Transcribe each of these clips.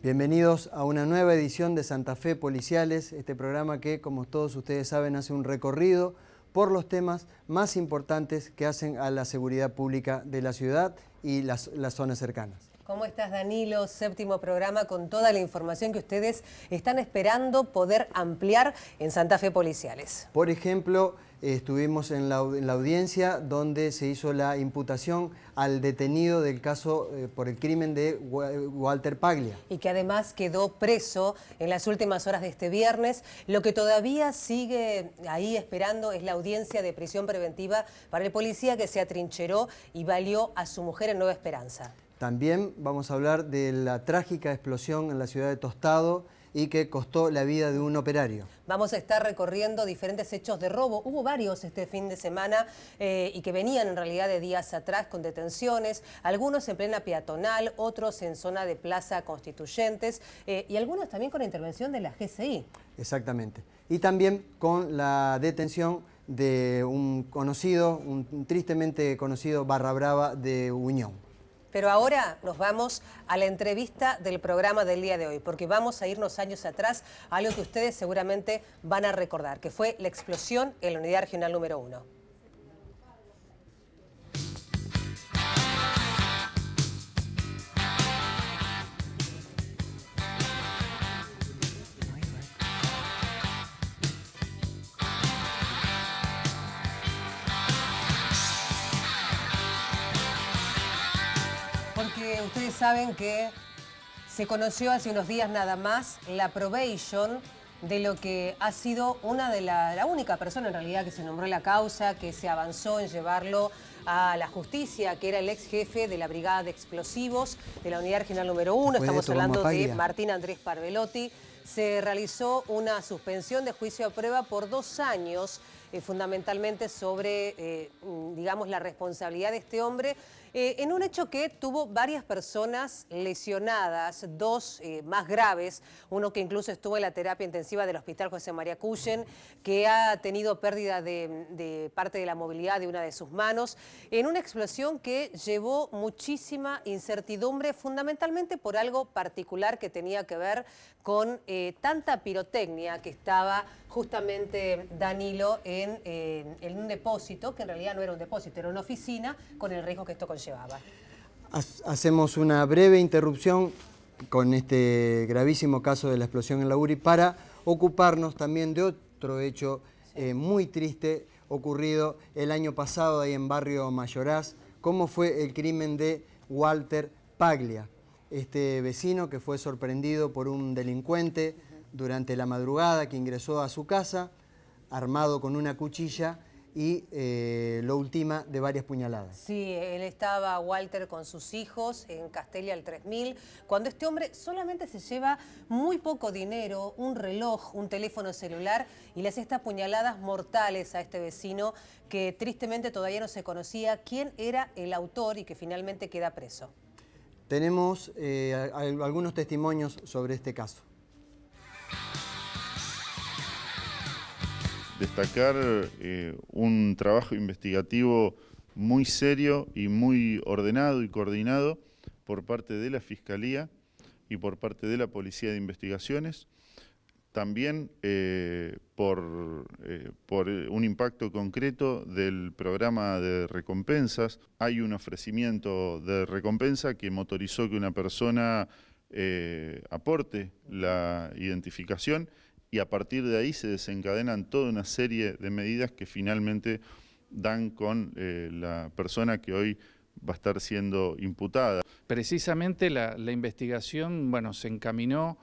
Bienvenidos a una nueva edición de Santa Fe Policiales, este programa que, como todos ustedes saben, hace un recorrido por los temas más importantes que hacen a la seguridad pública de la ciudad y las zonas cercanas. ¿Cómo estás, Danilo? Séptimo programa con toda la información que ustedes están esperando poder ampliar en Santa Fe Policiales. Por ejemplo, estuvimos en la audiencia donde se hizo la imputación al detenido del caso por el crimen de Walter Paglia. Y que además quedó preso en las últimas horas de este viernes. Lo que todavía sigue ahí esperando es la audiencia de prisión preventiva para el policía que se atrincheró y valió a su mujer en Nueva Esperanza. También vamos a hablar de la trágica explosión en la ciudad de Tostado y que costó la vida de un operario. Vamos a estar recorriendo diferentes hechos de robo. Hubo varios este fin de semana y que venían en realidad de días atrás con detenciones, algunos en plena peatonal, otros en zona de Plaza Constituyentes y algunos también con la intervención de la GCI. Exactamente. Y también con la detención de un conocido, un tristemente conocido barra brava de Unión. Pero ahora nos vamos a la entrevista del programa del día de hoy, porque vamos a irnos años atrás a algo que ustedes seguramente van a recordar, que fue la explosión en la unidad regional número 1. Porque ustedes saben que se conoció hace unos días nada más la probation de lo que ha sido la única persona en realidad que se nombró en la causa, que se avanzó en llevarlo a la justicia, que era el ex jefe de la Brigada de Explosivos de la Unidad Regional número 1. Estamos hablando de Martín Andrés Parvelotti. Se realizó una suspensión de juicio a prueba por 2 años, fundamentalmente sobre, digamos, la responsabilidad de este hombre, en un hecho que tuvo varias personas lesionadas, 2 más graves, uno que incluso estuvo en la terapia intensiva del Hospital José María Cuyen, que ha tenido pérdida de parte de la movilidad de una de sus manos, en una explosión que llevó muchísima incertidumbre, fundamentalmente por algo particular que tenía que ver con tanta pirotecnia que estaba justamente, Danilo, en un depósito, que en realidad no era un depósito, era una oficina, con el riesgo que esto conllevaba. Hacemos una breve interrupción con este gravísimo caso de la explosión en la URI para ocuparnos también de otro hecho muy triste ocurrido el año pasado ahí en Barrio Mayoraz, como fue el crimen de Walter Paglia, este vecino que fue sorprendido por un delincuente durante la madrugada que ingresó a su casa armado con una cuchilla y lo ultima de varias puñaladas. Sí, él estaba, Walter, con sus hijos en Castelia al 3000, cuando este hombre solamente se lleva muy poco dinero, un reloj, un teléfono celular, y le hace estas puñaladas mortales a este vecino que tristemente todavía no se conocía quién era el autor y que finalmente queda preso. Tenemos algunos testimonios sobre este caso. Destacar un trabajo investigativo muy serio y muy ordenado y coordinado por parte de la Fiscalía y por parte de la Policía de Investigaciones. También por un impacto concreto del programa de recompensas. Hay un ofrecimiento de recompensa que motorizó que una persona aporte la identificación y a partir de ahí se desencadenan toda una serie de medidas que finalmente dan con la persona que hoy va a estar siendo imputada. Precisamente la investigación, bueno, se encaminó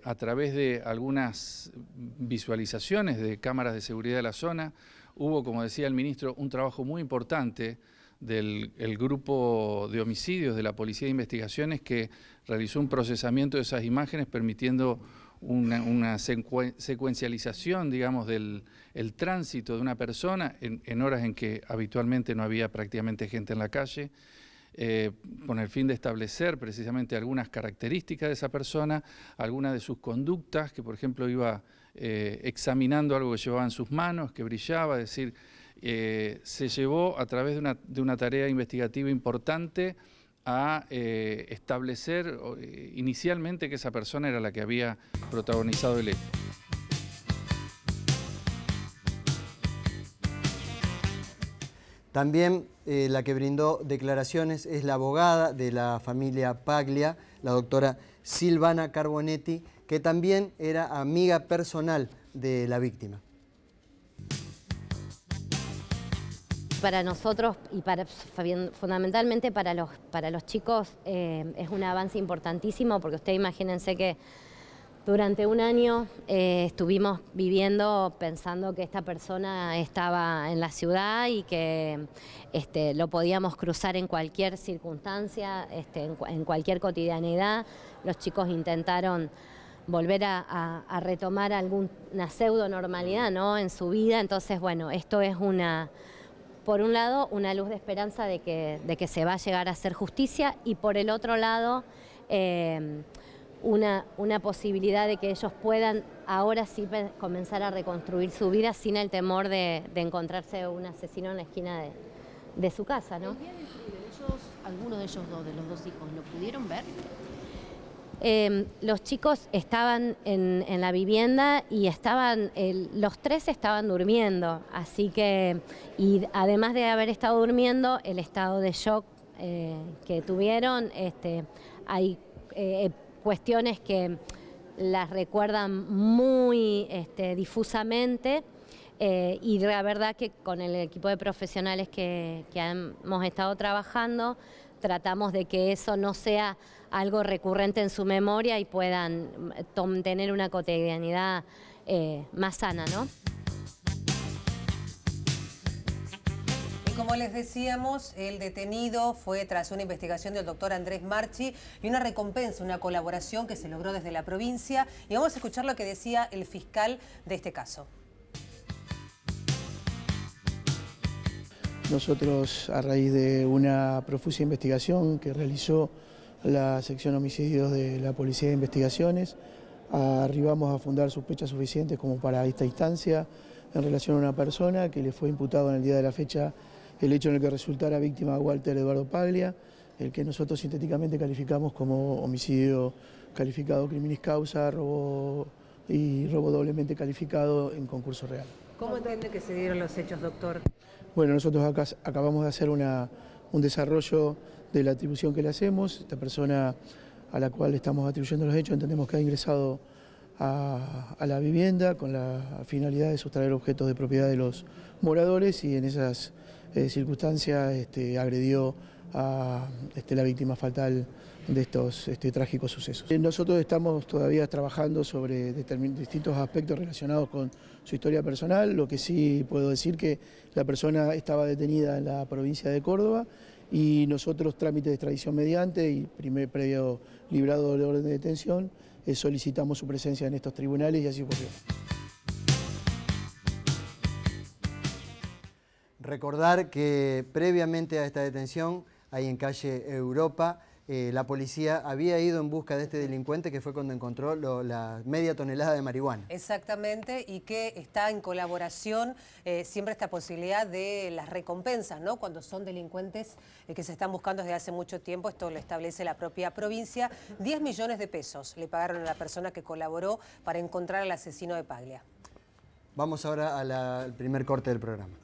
a través de algunas visualizaciones de cámaras de seguridad de la zona. Hubo, como decía el ministro, un trabajo muy importante del grupo de homicidios de la Policía de Investigaciones que realizó un procesamiento de esas imágenes permitiendo una secuencialización, digamos, del tránsito de una persona en horas en que habitualmente no había prácticamente gente en la calle, con el fin de establecer precisamente algunas características de esa persona, algunas de sus conductas, que por ejemplo iba examinando algo que llevaba en sus manos, que brillaba, es decir, se llevó a través de una tarea investigativa importante a establecer inicialmente que esa persona era la que había protagonizado el hecho. También la que brindó declaraciones es la abogada de la familia Paglia, la doctora Silvana Carbonetti, que también era amiga personal de la víctima. Para nosotros y fundamentalmente para los chicos es un avance importantísimo, porque ustedes imagínense que durante un año estuvimos viviendo pensando que esta persona estaba en la ciudad y que lo podíamos cruzar en cualquier circunstancia, en cualquier cotidianidad. Los chicos intentaron volver a retomar alguna pseudo normalidad, ¿no?, en su vida. Entonces, bueno, esto es por un lado, una luz de esperanza de que se va a llegar a hacer justicia, y por el otro lado, una posibilidad de que ellos puedan ahora sí comenzar a reconstruir su vida sin el temor de encontrarse un asesino en la esquina de su casa, ¿no? ¿El día de ellos, algunos de ellos dos, de los dos hijos, lo pudieron ver? Los chicos estaban en la vivienda y los tres estaban durmiendo, así que, y además de haber estado durmiendo, el estado de shock que tuvieron, hay cuestiones que las recuerdan muy difusamente, y la verdad que con el equipo de profesionales que hemos estado trabajando, tratamos de que eso no sea algo recurrente en su memoria y puedan tener una cotidianidad más sana, ¿no? Y como les decíamos, el detenido fue tras una investigación del doctor Andrés Marchi y una recompensa, una colaboración que se logró desde la provincia. Y vamos a escuchar lo que decía el fiscal de este caso. Nosotros, a raíz de una profusa investigación que realizó la sección homicidios de la Policía de Investigaciones, arribamos a fundar sospechas suficientes como para esta instancia en relación a una persona que le fue imputado en el día de la fecha el hecho en el que resultara víctima Walter Eduardo Paglia, el que nosotros sintéticamente calificamos como homicidio calificado criminis causa, robo doblemente calificado en concurso real. ¿Cómo entiende que se dieron los hechos, doctor? Bueno, nosotros acá acabamos de hacer un desarrollo de la atribución que le hacemos. Esta persona a la cual estamos atribuyendo los hechos entendemos que ha ingresado a la vivienda con la finalidad de sustraer objetos de propiedad de los moradores, y en esas circunstancias agredió a la víctima fatal de estos trágicos sucesos. Nosotros estamos todavía trabajando sobre distintos aspectos relacionados con su historia personal. Lo que sí puedo decir que la persona estaba detenida en la provincia de Córdoba, y nosotros, trámite de extradición mediante y previo librado de orden de detención, solicitamos su presencia en estos tribunales, y así ocurrió. Recordar que previamente a esta detención, ahí en calle Europa, la policía había ido en busca de este delincuente, que fue cuando encontró la media tonelada de marihuana. Exactamente, y que está en colaboración siempre esta posibilidad de las recompensas, ¿no? Cuando son delincuentes que se están buscando desde hace mucho tiempo, esto lo establece la propia provincia. 10 millones de pesos le pagaron a la persona que colaboró para encontrar al asesino de Paglia. Vamos ahora al primer corte del programa.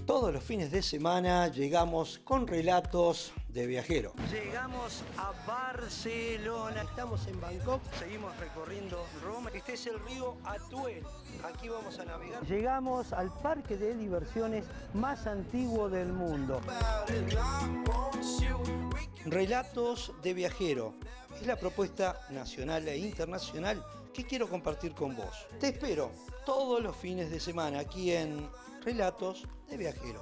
Todos los fines de semana llegamos con relatos de viajero. Llegamos a Barcelona. Estamos en Bangkok. Seguimos recorriendo Roma. Este es el río Atuel. Aquí vamos a navegar. Llegamos al parque de diversiones más antiguo del mundo. Relatos de viajero. Es la propuesta nacional e internacional que quiero compartir con vos. Te espero todos los fines de semana aquí en Relatos de Viajero.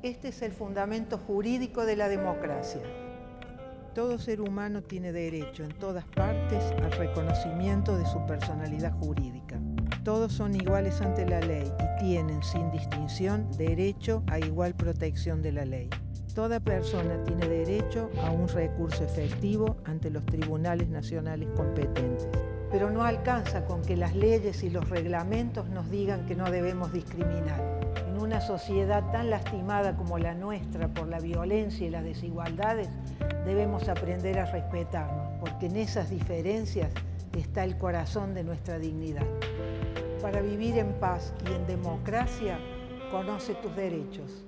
Este es el fundamento jurídico de la democracia. Todo ser humano tiene derecho en todas partes al reconocimiento de su personalidad jurídica. Todos son iguales ante la ley y tienen, sin distinción, derecho a igual protección de la ley. Toda persona tiene derecho a un recurso efectivo ante los tribunales nacionales competentes. Pero no alcanza con que las leyes y los reglamentos nos digan que no debemos discriminar. En una sociedad tan lastimada como la nuestra por la violencia y las desigualdades, debemos aprender a respetarnos, porque en esas diferencias está el corazón de nuestra dignidad. Para vivir en paz y en democracia, conoce tus derechos.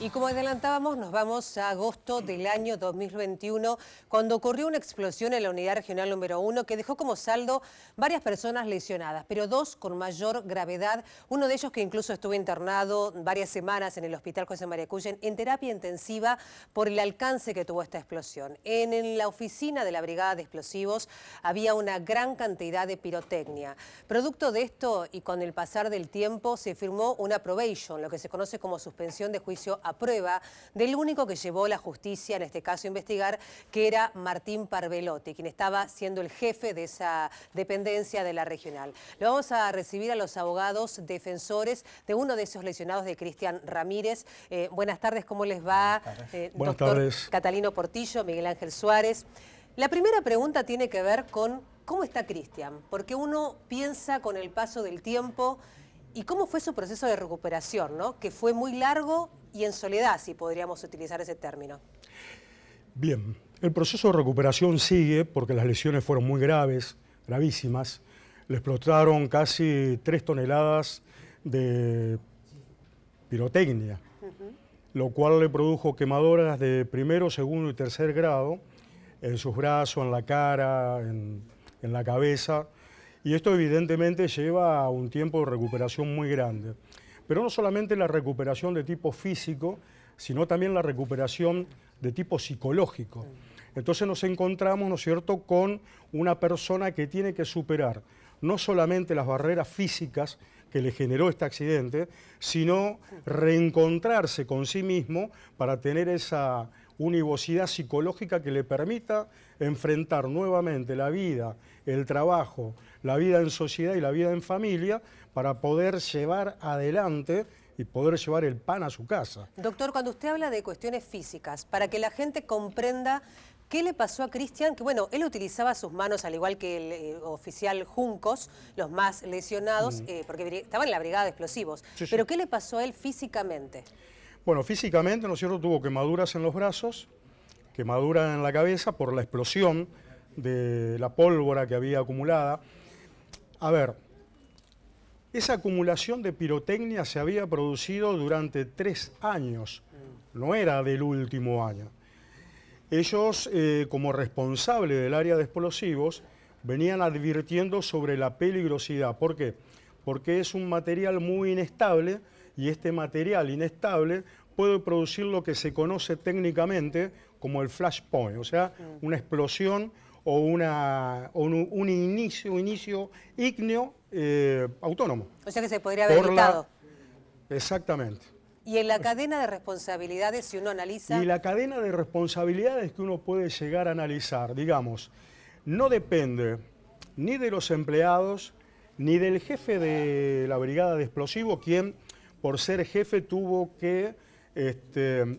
Y como adelantábamos, nos vamos a agosto del año 2021, cuando ocurrió una explosión en la unidad regional número 1 que dejó como saldo varias personas lesionadas, pero 2 con mayor gravedad. Uno de ellos que incluso estuvo internado varias semanas en el Hospital José María Cuyen en terapia intensiva por el alcance que tuvo esta explosión. En la oficina de la Brigada de Explosivos había una gran cantidad de pirotecnia. Producto de esto y con el pasar del tiempo se firmó una probation, lo que se conoce como suspensión de juicio a prueba del único que llevó la justicia, en este caso a investigar, que era Martín Parvelotti, quien estaba siendo el jefe de esa dependencia de la regional. Lo vamos a recibir a los abogados defensores de uno de esos lesionados, de Cristian Ramírez. Buenas tardes, ¿cómo les va? Buenas doctor tardes. Catalino Portillo, Miguel Ángel Suárez. La primera pregunta tiene que ver con cómo está Cristian, porque uno piensa con el paso del tiempo y cómo fue su proceso de recuperación, ¿no? Que fue muy largo y en soledad, si podríamos utilizar ese término. Bien, el proceso de recuperación sigue porque las lesiones fueron muy graves, gravísimas. Le explotaron casi 3 toneladas de pirotecnia, lo cual le produjo quemaduras de primero, segundo y tercer grado en sus brazos, en la cara, en la cabeza. Y esto evidentemente lleva a un tiempo de recuperación muy grande. Pero no solamente la recuperación de tipo físico, sino también la recuperación de tipo psicológico. Entonces nos encontramos, ¿no es cierto?, con una persona que tiene que superar no solamente las barreras físicas que le generó este accidente, sino reencontrarse con sí mismo para tener esa univocidad psicológica que le permita enfrentar nuevamente la vida, el trabajo, la vida en sociedad y la vida en familia para poder llevar adelante y poder llevar el pan a su casa. Doctor, cuando usted habla de cuestiones físicas, para que la gente comprenda qué le pasó a Cristian, que bueno, él utilizaba sus manos al igual que el oficial Juncos, los más lesionados, porque estaba en la Brigada de Explosivos. Sí, pero ¿qué le pasó a él físicamente? Bueno, físicamente, ¿no es cierto?, tuvo quemaduras en los brazos, quemaduras en la cabeza por la explosión de la pólvora que había acumulada. A ver, esa acumulación de pirotecnia se había producido durante 3 años, no era del último año. Ellos, como responsables del área de explosivos, venían advirtiendo sobre la peligrosidad. ¿Por qué? Porque es un material muy inestable y este material inestable puede producir lo que se conoce técnicamente como el flashpoint, o sea, una explosión o un inicio ígneo autónomo. O sea que se podría haber evitado. Exactamente. Y en la cadena de responsabilidades, si uno analiza... Y la cadena de responsabilidades que uno puede llegar a analizar, digamos, no depende ni de los empleados, ni del jefe de la Brigada de Explosivos, quien, por ser jefe, tuvo que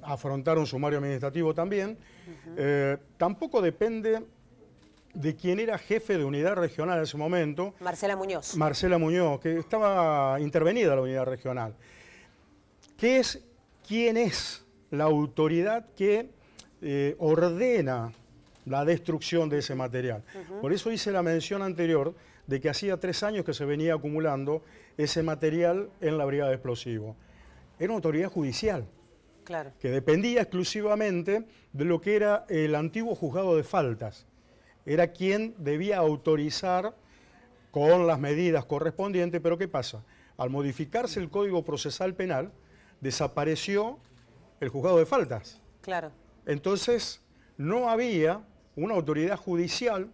afrontar un sumario administrativo también. Tampoco depende de quién era jefe de unidad regional en ese momento. Marcela Muñoz. Marcela Muñoz, que estaba intervenida la unidad regional. ¿Quién es la autoridad que ordena la destrucción de ese material? Por eso hice la mención anterior de que hacía 3 años que se venía acumulando ese material en la Brigada de Explosivos. Era una autoridad judicial. Claro. Que dependía exclusivamente de lo que era el antiguo juzgado de faltas. Era quien debía autorizar con las medidas correspondientes, pero ¿qué pasa? Al modificarse el Código Procesal Penal, desapareció el juzgado de faltas. Claro. Entonces, no había una autoridad judicial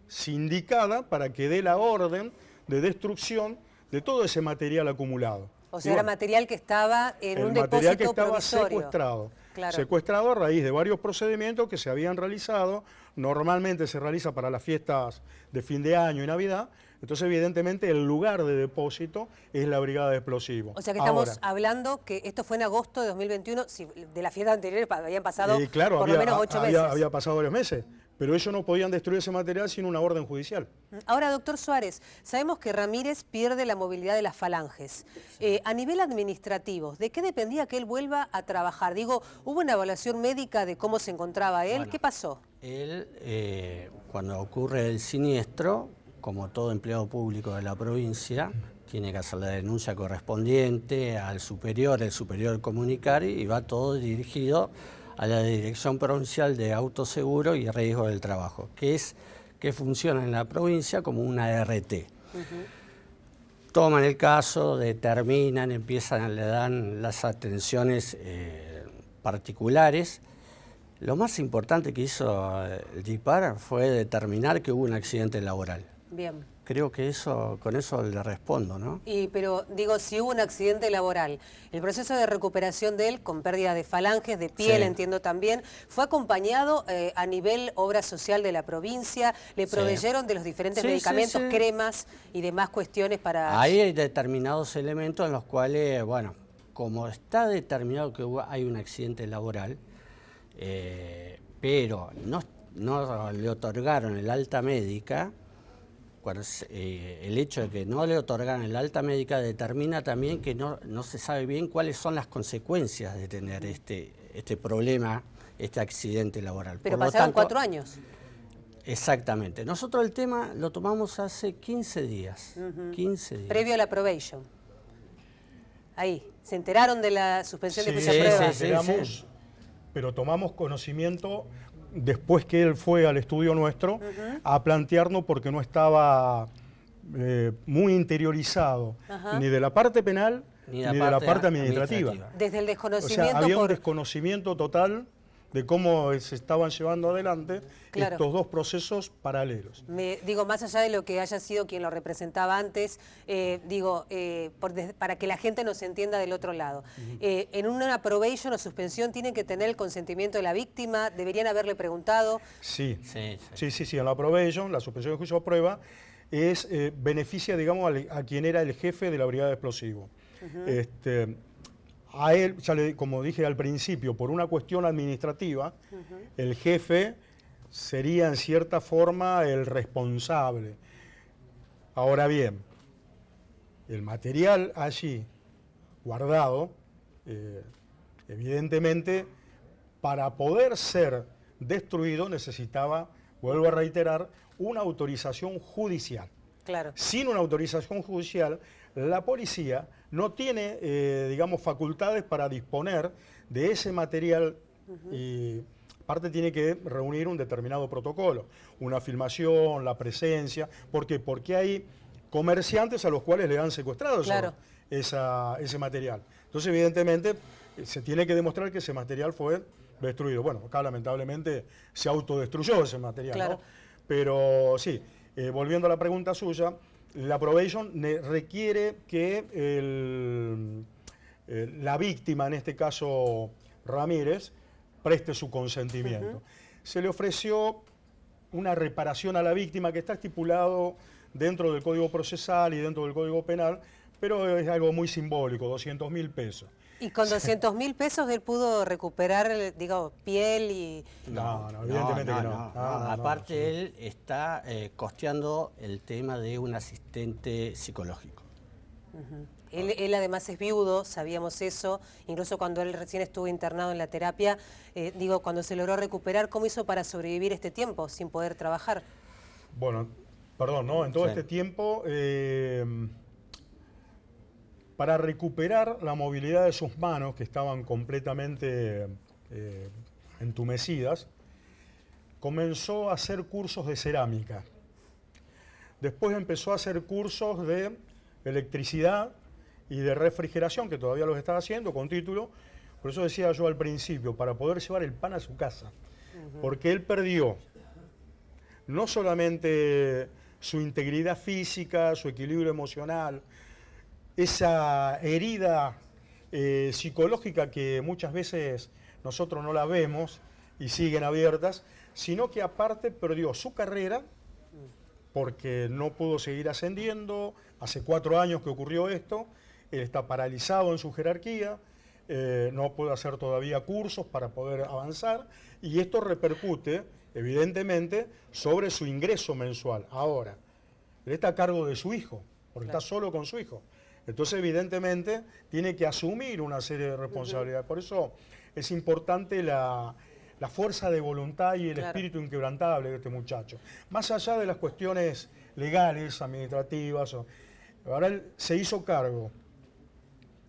sindicada para que dé la orden de destrucción de todo ese material acumulado. O sea, era material que estaba en un depósito el material que estaba provisorio. secuestrado. Claro. Secuestrado a raíz de varios procedimientos que se habían realizado. Normalmente se realiza para las fiestas de fin de año y Navidad. Entonces, evidentemente, el lugar de depósito es la Brigada de Explosivos. O sea que estamos hablando que esto fue en agosto de 2021, si de las fiestas anteriores habían pasado claro, por lo menos 8 meses. Había pasado varios meses, pero ellos no podían destruir ese material sin una orden judicial. Ahora, doctor Suárez, sabemos que Ramírez pierde la movilidad de las falanges. A nivel administrativo, ¿de qué dependía que él vuelva a trabajar? Digo, ¿hubo una evaluación médica de cómo se encontraba él? Bueno, ¿qué pasó? Él, cuando ocurre el siniestro, como todo empleado público de la provincia, tiene que hacer la denuncia correspondiente al superior, el superior comunicar y va todo dirigido a la Dirección Provincial de Autoseguro y Riesgo del Trabajo, que funciona en la provincia como una RT. Toman el caso, determinan, le dan las atenciones particulares. Lo más importante que hizo el DIPAR fue determinar que hubo un accidente laboral. Bien. Creo que con eso le respondo, ¿no? Pero digo, si hubo un accidente laboral, el proceso de recuperación de él, con pérdida de falanges, de piel, entiendo también, ¿fue acompañado a nivel obra social de la provincia? ¿Le proveyeron de los diferentes medicamentos, cremas y demás cuestiones para...? Ahí hay determinados elementos en los cuales, bueno, como está determinado que hay un accidente laboral, pero no le otorgaron el alta médica. El hecho de que no le otorgaran el alta médica determina también que no se sabe bien cuáles son las consecuencias de tener este problema, este accidente laboral. Pero pasaron 4 años. Exactamente. Nosotros el tema lo tomamos hace 15 días. 15 días. Previo a la probation. Ahí. ¿Se enteraron de la suspensión de juicio a prueba? Sí, pero tomamos conocimiento después que él fue al estudio nuestro a plantearnos porque no estaba muy interiorizado ni de la parte penal ni de la parte administrativa. Desde el desconocimiento. O sea, había un desconocimiento total de cómo se estaban llevando adelante estos dos procesos paralelos. Digo, más allá de lo que haya sido quien lo representaba antes, para que la gente nos entienda del otro lado. En una probation o suspensión tienen que tener el consentimiento de la víctima, deberían haberle preguntado. Sí, en la probation, la suspensión de juicio a prueba, beneficia, digamos, a quien era el jefe de la Brigada de Explosivos. A él, como dije al principio, por una cuestión administrativa, el jefe sería en cierta forma el responsable. Ahora bien, el material allí guardado, evidentemente, para poder ser destruido necesitaba, vuelvo a reiterar, una autorización judicial. Claro. Sin una autorización judicial, la policía no tiene, digamos, facultades para disponer de ese material y aparte tiene que reunir un determinado protocolo, una filmación, la presencia. ¿Por qué? Porque hay comerciantes a los cuales le han secuestrado ese material. Entonces, evidentemente, se tiene que demostrar que ese material fue destruido. Bueno, acá lamentablemente se autodestruyó ese material, claro, ¿no? Pero sí, volviendo a la pregunta suya, la probation requiere que la víctima, en este caso Ramírez, preste su consentimiento. Se le ofreció una reparación a la víctima que está estipulado dentro del Código Procesal y dentro del Código Penal, pero es algo muy simbólico, 200.000 pesos. ¿Y con 200.000 pesos él pudo recuperar, digo, piel y...? No, evidentemente que no. Aparte él está costeando el tema de un asistente psicológico. Él además es viudo, sabíamos eso, incluso cuando él recién estuvo internado en la terapia, digo, cuando se logró recuperar, ¿cómo hizo para sobrevivir este tiempo sin poder trabajar? Bueno, perdón, ¿no? En todo este tiempo, para recuperar la movilidad de sus manos, que estaban completamente entumecidas, comenzó a hacer cursos de cerámica. Después empezó a hacer cursos de electricidad y de refrigeración, que todavía los está haciendo con título. Por eso decía yo al principio, para poder llevar el pan a su casa. Porque él perdió no solamente su integridad física, su equilibrio emocional, esa herida psicológica que muchas veces nosotros no la vemos y siguen abiertas, sino que aparte perdió su carrera porque no pudo seguir ascendiendo. Hace 4 años que ocurrió esto, él está paralizado en su jerarquía, no puede hacer todavía cursos para poder avanzar, y esto repercute, evidentemente, sobre su ingreso mensual. Ahora, él está a cargo de su hijo, porque está solo con su hijo. Entonces, evidentemente, tiene que asumir una serie de responsabilidades. Por eso es importante la fuerza de voluntad y el espíritu inquebrantable de este muchacho. Más allá de las cuestiones legales, administrativas, ahora él se hizo cargo.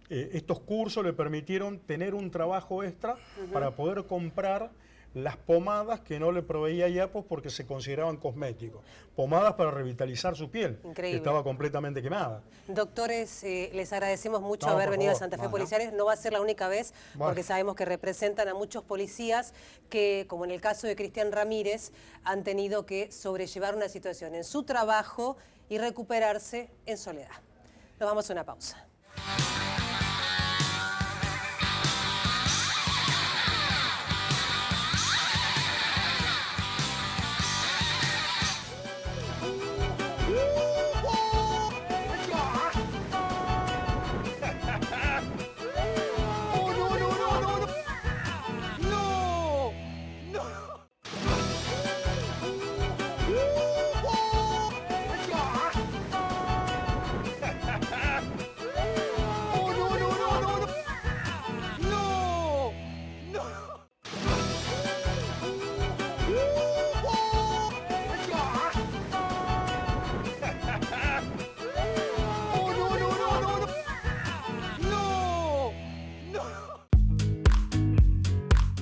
Estos cursos le permitieron tener un trabajo extra para poder comprar las pomadas que no le proveía Iapos porque se consideraban cosméticos. Pomadas para revitalizar su piel, que estaba completamente quemada. Doctores, les agradecemos mucho haber venido a Santa Fe Policiales. No va a ser la única vez, porque sabemos que representan a muchos policías que, como en el caso de Cristian Ramírez, han tenido que sobrellevar una situación en su trabajo y recuperarse en soledad. Nos vamos a una pausa.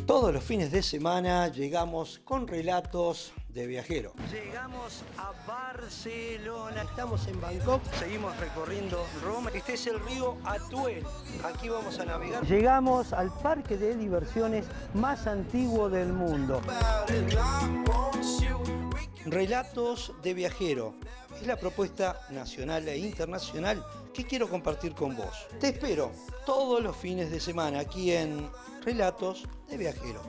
Todos los fines de semana llegamos con relatos de viajero. Llegamos a Barcelona, estamos en Bangkok, seguimos recorriendo Roma. Este es el río Atuel, aquí vamos a navegar. Llegamos al parque de diversiones más antiguo del mundo. Relatos de viajero es la propuesta nacional e internacional que quiero compartir con vos. Te espero todos los fines de semana aquí en Relatos de Viajero.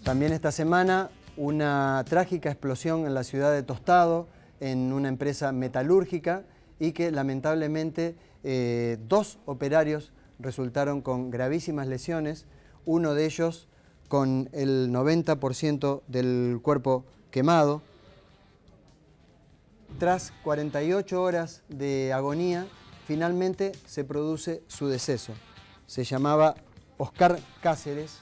También esta semana una trágica explosión en la ciudad de Tostado, en una empresa metalúrgica, y que lamentablemente 2 operarios resultaron con gravísimas lesiones, uno de ellos con el 90% del cuerpo quemado. Tras 48 horas de agonía, finalmente se produce su deceso. Se llamaba Oscar Cáceres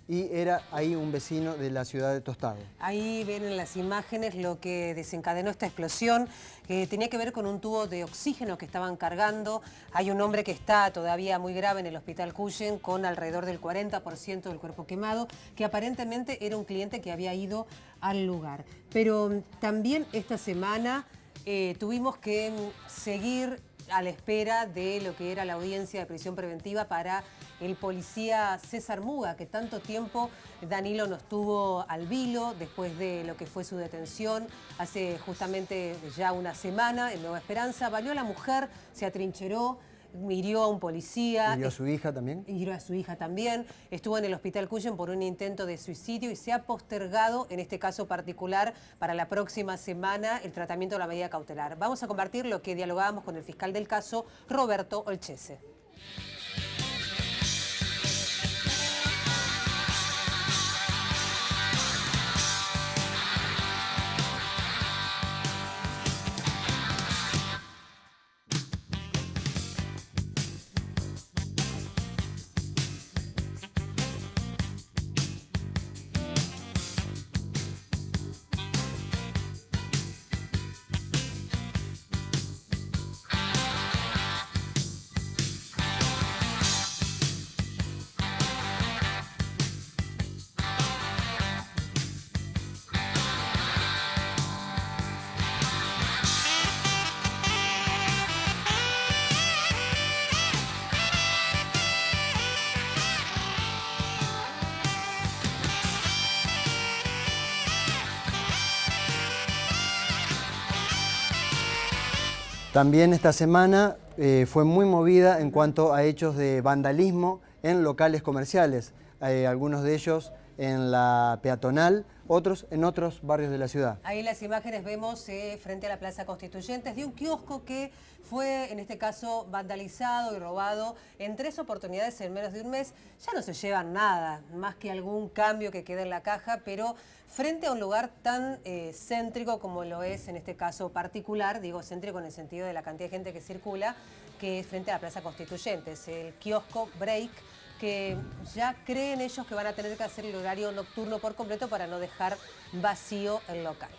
y era ahí un vecino de la ciudad de Tostado. Ahí ven en las imágenes lo que desencadenó esta explosión, que tenía que ver con un tubo de oxígeno que estaban cargando. Hay un hombre que está todavía muy grave en el hospital Cuyen con alrededor del 40% del cuerpo quemado, que aparentemente era un cliente que había ido al lugar. Pero también esta semana tuvimos que seguir a la espera de lo que era la audiencia de prisión preventiva para el policía César Muga, que tanto tiempo Danilo no estuvo al vilo después de lo que fue su detención hace justamente ya una semana en Nueva Esperanza. Valió a la mujer, se atrincheró, hirió a un policía. ¿Hirió a su hija también? Hirió a su hija también. Estuvo en el Hospital Cuyen por un intento de suicidio y se ha postergado, en este caso particular, para la próxima semana el tratamiento de la medida cautelar. Vamos a compartir lo que dialogábamos con el fiscal del caso, Roberto Olchese. También esta semana fue muy movida en cuanto a hechos de vandalismo en locales comerciales, algunos de ellos en la peatonal, otros en otros barrios de la ciudad. Ahí en las imágenes vemos frente a la Plaza Constituyentes de un kiosco que fue en este caso vandalizado y robado en 3 oportunidades en menos de un mes. Ya no se llevan nada, más que algún cambio que quede en la caja, pero frente a un lugar tan céntrico como lo es en este caso particular, digo céntrico en el sentido de la cantidad de gente que circula, que es frente a la Plaza Constituyentes, el kiosco Break, que ya creen ellos que van a tener que hacer el horario nocturno por completo para no dejar vacío el local.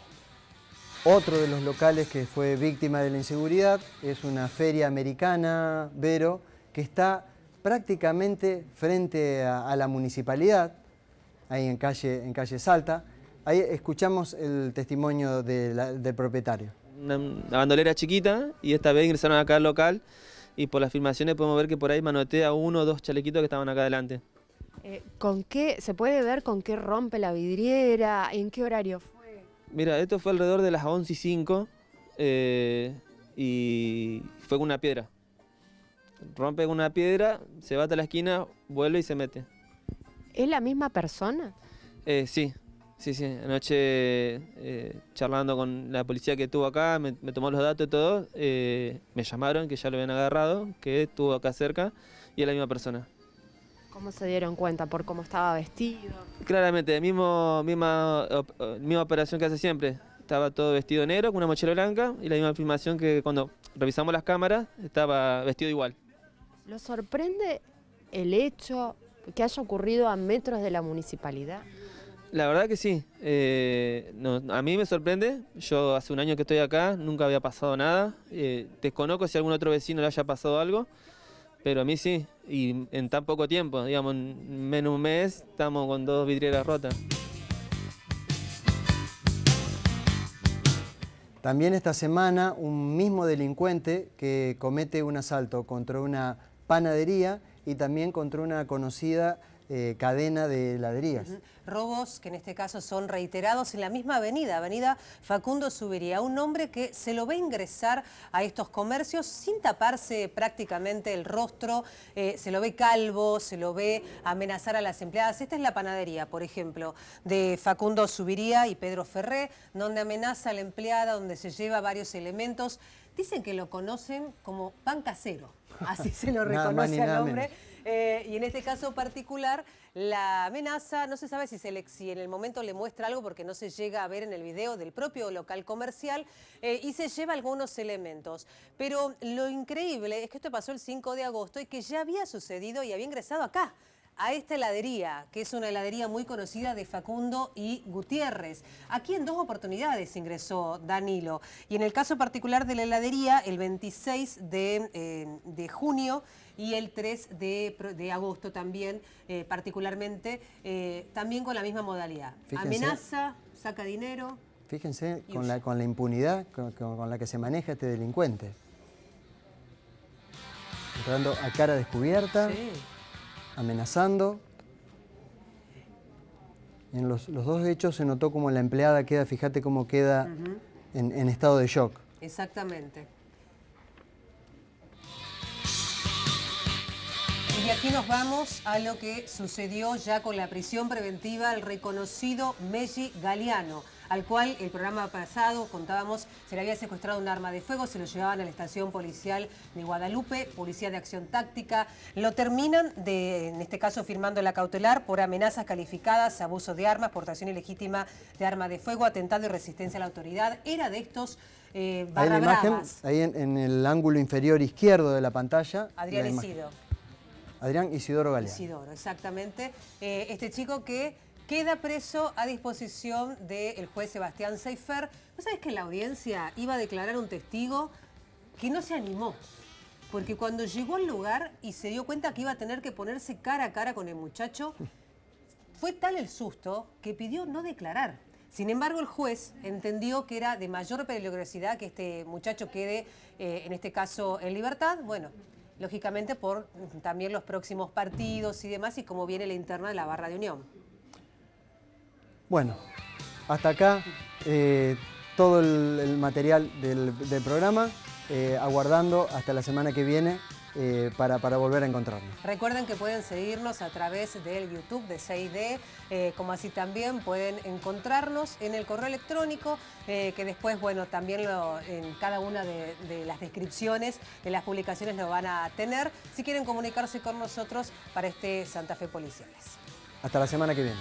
Otro de los locales que fue víctima de la inseguridad es una feria americana, Vero, que está prácticamente frente a la municipalidad, ahí en calle Salta. Ahí escuchamos el testimonio del propietario. Una bandolera chiquita y esta vez ingresaron acá al local y por las filmaciones podemos ver que por ahí manotea 1 o 2 chalequitos que estaban acá adelante. ¿Con qué se puede ver con qué rompe la vidriera? ¿En qué horario fue? Mira, esto fue alrededor de las 11:05 y fue con una piedra. Rompe con una piedra, se va hasta la esquina, vuelve y se mete. ¿Es la misma persona? Sí. Anoche charlando con la policía que estuvo acá, me tomó los datos y todo, me llamaron que ya lo habían agarrado, que estuvo acá cerca y es la misma persona. ¿Cómo se dieron cuenta? ¿Por cómo estaba vestido? Claramente, misma operación que hace siempre. Estaba todo vestido de negro con una mochila blanca y la misma filmación que cuando revisamos las cámaras estaba vestido igual. ¿Lo sorprende el hecho que haya ocurrido a metros de la municipalidad? La verdad que sí. A mí me sorprende. Yo hace un año que estoy acá, nunca había pasado nada. Desconozco si a algún otro vecino le haya pasado algo, pero a mí sí. Y en tan poco tiempo, digamos, en menos de un mes, estamos con 2 vidrieras rotas. También esta semana un mismo delincuente que comete un asalto contra una panadería y también contra una conocida cadena de heladerías. Robos que en este caso son reiterados en la misma avenida Facundo Subiría. Un hombre que se lo ve ingresar a estos comercios sin taparse prácticamente el rostro, se lo ve calvo, se lo ve amenazar a las empleadas. Esta es la panadería, por ejemplo, de Facundo Subiría y Pedro Ferré, donde amenaza a la empleada, donde se lleva varios elementos. Dicen que lo conocen como pan casero, así se lo reconoce al hombre. Y en este caso particular, la amenaza, no se sabe si en el momento le muestra algo porque no se llega a ver en el video del propio local comercial y se lleva algunos elementos. Pero lo increíble es que esto pasó el 5 de agosto y que ya había sucedido y había ingresado acá, a esta heladería, que es una heladería muy conocida de Facundo y Gutiérrez. Aquí en 2 oportunidades ingresó Danilo. Y en el caso particular de la heladería, el 26 de junio y el 3 de agosto también, particularmente, también con la misma modalidad. Fíjense, amenaza, saca dinero. Fíjense con la impunidad con la que se maneja este delincuente. entrando a cara descubierta, Sí. amenazando. En los dos hechos se notó como la empleada queda, fíjate cómo queda en estado de shock. Exactamente. Y de aquí nos vamos a lo que sucedió ya con la prisión preventiva al reconocido Meggi Galiano, al cual el programa pasado contábamos se le había secuestrado un arma de fuego, se lo llevaban a la estación policial de Guadalupe, Policía de Acción Táctica. Lo terminan, en este caso, firmando la cautelar por amenazas calificadas, abuso de armas, portación ilegítima de arma de fuego, atentado y resistencia a la autoridad. Era de estos barra bravas. Ahí en el ángulo inferior izquierdo de la pantalla. Adrián la imagen. Isidoro. Adrián Isidoro Galeano. Isidoro, exactamente. Este chico que queda preso a disposición del juez Sebastián Seifer. ¿Vos sabés que en la audiencia iba a declarar un testigo que no se animó? Porque cuando llegó al lugar y se dio cuenta que iba a tener que ponerse cara a cara con el muchacho, fue tal el susto que pidió no declarar. Sin embargo, el juez entendió que era de mayor peligrosidad que este muchacho quede, en este caso, en libertad. Bueno, lógicamente por también los próximos partidos y demás, y cómo viene la interna de la barra de Unión. Bueno, hasta acá todo el material del programa, aguardando hasta la semana que viene para volver a encontrarnos. Recuerden que pueden seguirnos a través del YouTube de 6D, como así también pueden encontrarnos en el correo electrónico, que después, bueno, también en cada una de las descripciones de las publicaciones lo van a tener, si quieren comunicarse con nosotros para este Santa Fe Policiales. Hasta la semana que viene.